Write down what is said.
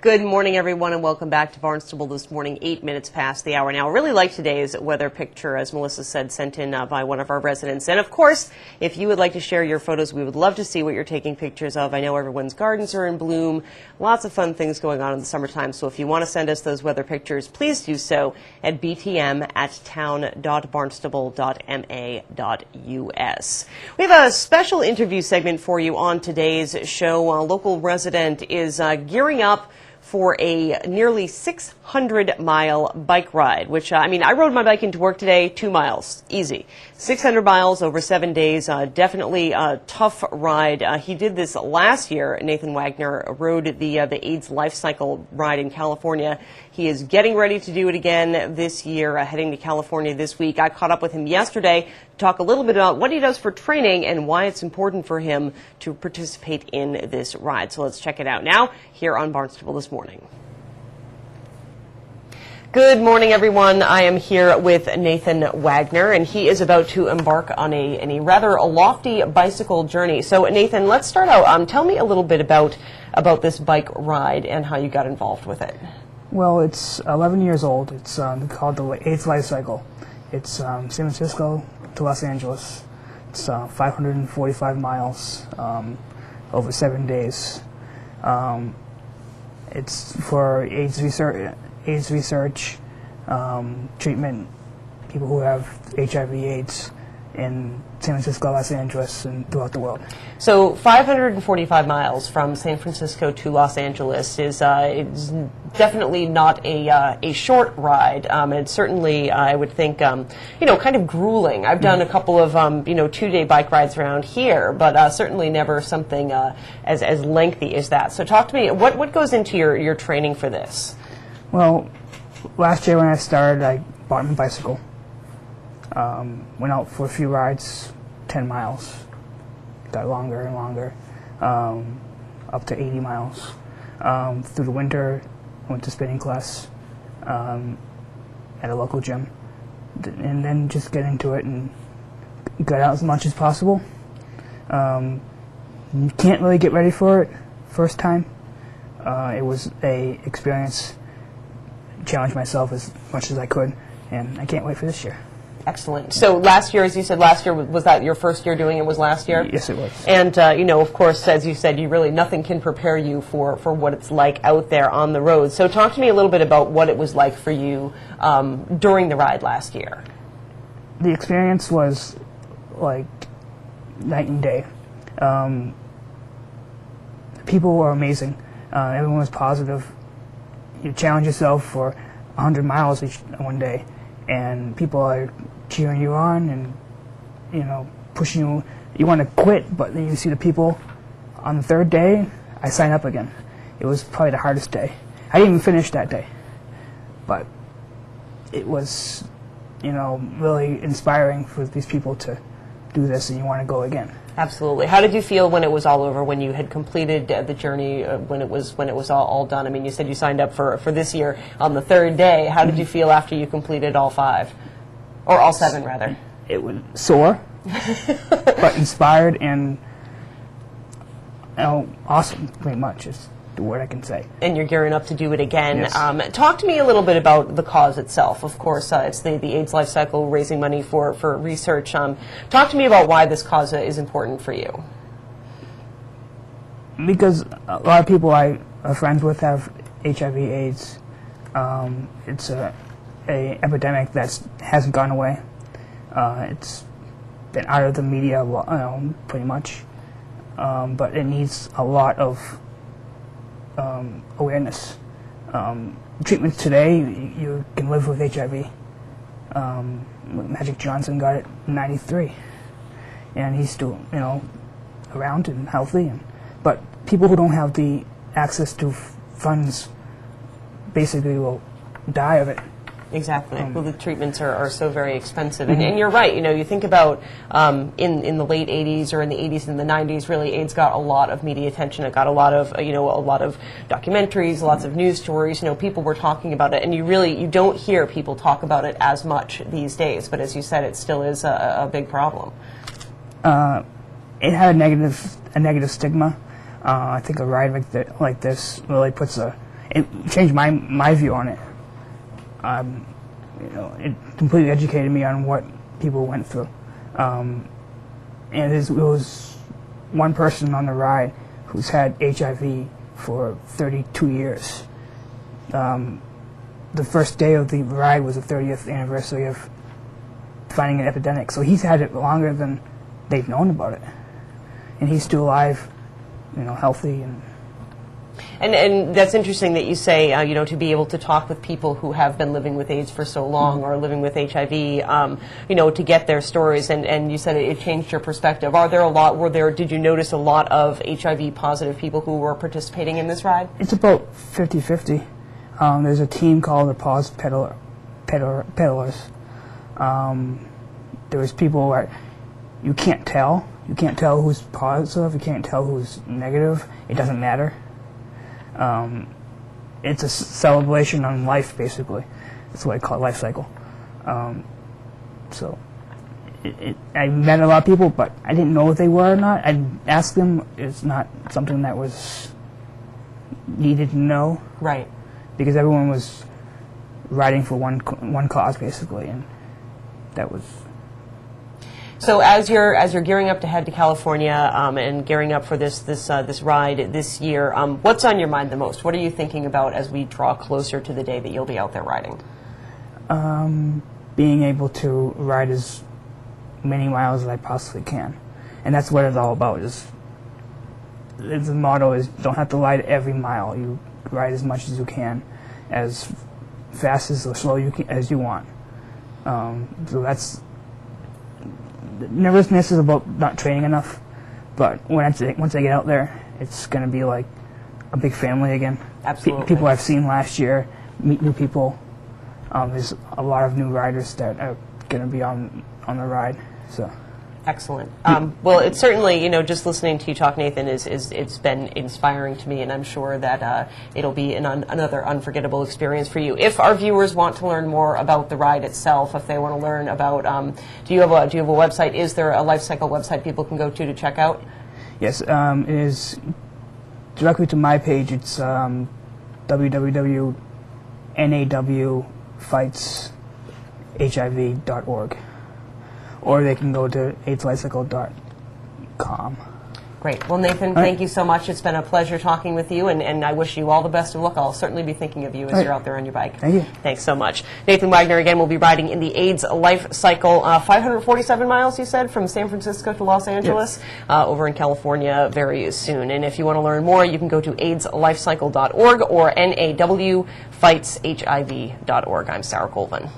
Good morning, everyone, and welcome back to Barnstable This Morning, 8 minutes past the hour now. I really like today's weather picture, as Melissa said, sent in by one of our residents. And, of course, if you would like to share your photos, we would love to see what you're taking pictures of. I know everyone's gardens are in bloom. Lots of fun things going on in the summertime. So if you want to send us those weather pictures, please do so at btm@town.barnstable.ma.us. We have a special interview segment for you on today's show. A local resident is gearing up for a nearly 600-mile bike ride, which, I rode my bike into work today, 2 miles, easy. 600 miles over 7 days, definitely a tough ride. He did this last year. Nathan Wagner rode the AIDS LifeCycle ride in California. He is getting ready to do it again this year, heading to California this week. I caught up with him yesterday to talk a little bit about what he does for training and why it's important for him to participate in this ride. So let's check it out now here on Barnstable This Morning. Good morning, everyone. I am here with Nathan Wagner, and he is about to embark on a rather lofty bicycle journey. So, Nathan, let's start out. Tell me a little bit about this bike ride and how you got involved with it. Well, it's 11 years old. It's called the AIDS LifeCycle. It's San Francisco to Los Angeles. It's 545 miles over 7 days. It's for AIDS research, treatment, people who have HIV/AIDS in San Francisco, Los Angeles, and throughout the world. So 545 miles from San Francisco to Los Angeles is it's definitely not a short ride. It's certainly, I would think, kind of grueling. I've done a couple of, 2-day bike rides around here, but certainly never something as lengthy as that. So talk to me, what goes into your training for this? Well, last year when I started, I bought my bicycle. Went out for a few rides, 10 miles. Got longer and longer, up to 80 miles. Through the winter, went to spinning class at a local gym. And then just get into it and got out as much as possible. You can't really get ready for it first time. It was a experience. Challenge myself as much as I could, and I can't wait for this year. Excellent. So last year, as you said, was that your first year doing it? Was last year? Yes, it was. And, of course, as you said, nothing can prepare you for what it's like out there on the road. So talk to me a little bit about what it was like for you during the ride last year. The experience was like night and day. People were amazing. Everyone was positive. You challenge yourself for 100 miles one day, and people are cheering you on and, pushing you. You want to quit, but then you see the people. On the third day, I signed up again. It was probably the hardest day. I didn't even finish that day, but it was, really inspiring for these people to do this, and you want to go again. Absolutely. How did you feel when it was all over, when you had completed the journey, when it was all done? I mean, you said you signed up for this year on the third day. How did you feel after you completed all 5? Or all 7, rather? It was sore, but inspired and awesome, pretty much, is the word I can say. And you're gearing up to do it again. Yes. Talk to me a little bit about the cause itself. Of course, it's the AIDS LifeCycle, raising money for research. Talk to me about why this cause is important for you. Because a lot of people I are friends with have HIV/AIDS. It's a epidemic that hasn't gone away. It's been out of the media, pretty much. But it needs a lot of awareness. Treatments today, you can live with HIV. Magic Johnson got it in '93, and he's still, around and healthy. But people who don't have the access to funds basically will die of it. Exactly. Well, the treatments are so very expensive. And you're right. You think about in the late 80s or in the 80s and the 90s, really, AIDS got a lot of media attention. It got a lot of documentaries, lots of news stories. People were talking about it. And you don't hear people talk about it as much these days. But as you said, it still is a big problem. It had a negative stigma. I think a ride like this really puts it changed my view on it. It completely educated me on what people went through. And it was one person on the ride who's had HIV for 32 years. The first day of the ride was the 30th anniversary of finding an epidemic, so he's had it longer than they've known about it. And he's still alive, healthy. And that's interesting that you say, to be able to talk with people who have been living with AIDS for so long or living with HIV, to get their stories. And you said it changed your perspective. Did you notice a lot of HIV positive people who were participating in this ride? It's about 50-50. There's a team called the Pause Peddlers. There was people where you can't tell. You can't tell who's positive. You can't tell who's negative. It doesn't matter. It's a celebration on life, basically. That's what I call it, LifeCycle. So I met a lot of people, but I didn't know if they were or not. I asked them. It's not something that was needed to know. Right. Because everyone was riding for one cause, basically, and that was. So as you're gearing up to head to California and gearing up for this ride this year, what's on your mind the most? What are you thinking about as we draw closer to the day that you'll be out there riding? Being able to ride as many miles as I possibly can, and that's what it's all about. The motto is don't have to ride every mile. You ride as much as you can, as fast as or slow as you want. So that's. Nervousness is about not training enough, but once I get out there, it's going to be like a big family again. Absolutely. People I've seen last year, meet new people. There's a lot of new riders that are going to be on the ride. So. Excellent. Well, it's certainly, just listening to you talk, Nathan, it's been inspiring to me, and I'm sure that it'll be another unforgettable experience for you. If our viewers want to learn more about the ride itself, if they want to learn about, do you have a website? Is there a LifeCycle website people can go to check out? Yes, it is directly to my page. It's www.nawfightshiv.org. Or they can go to AIDSLifeCycle.com. Great. Well, Nathan, thank you so much. It's been a pleasure talking with you, and I wish you all the best of luck. I'll certainly be thinking of you as you're out there on your bike. Thank you. Thanks so much. Nathan Wagner, again, will be riding in the AIDS LifeCycle, 547 miles, you said, from San Francisco to Los Angeles, over in California very soon. And if you want to learn more, you can go to AIDSLifeCycle.org or nawfightshiv.org. I'm Sarah Colvin.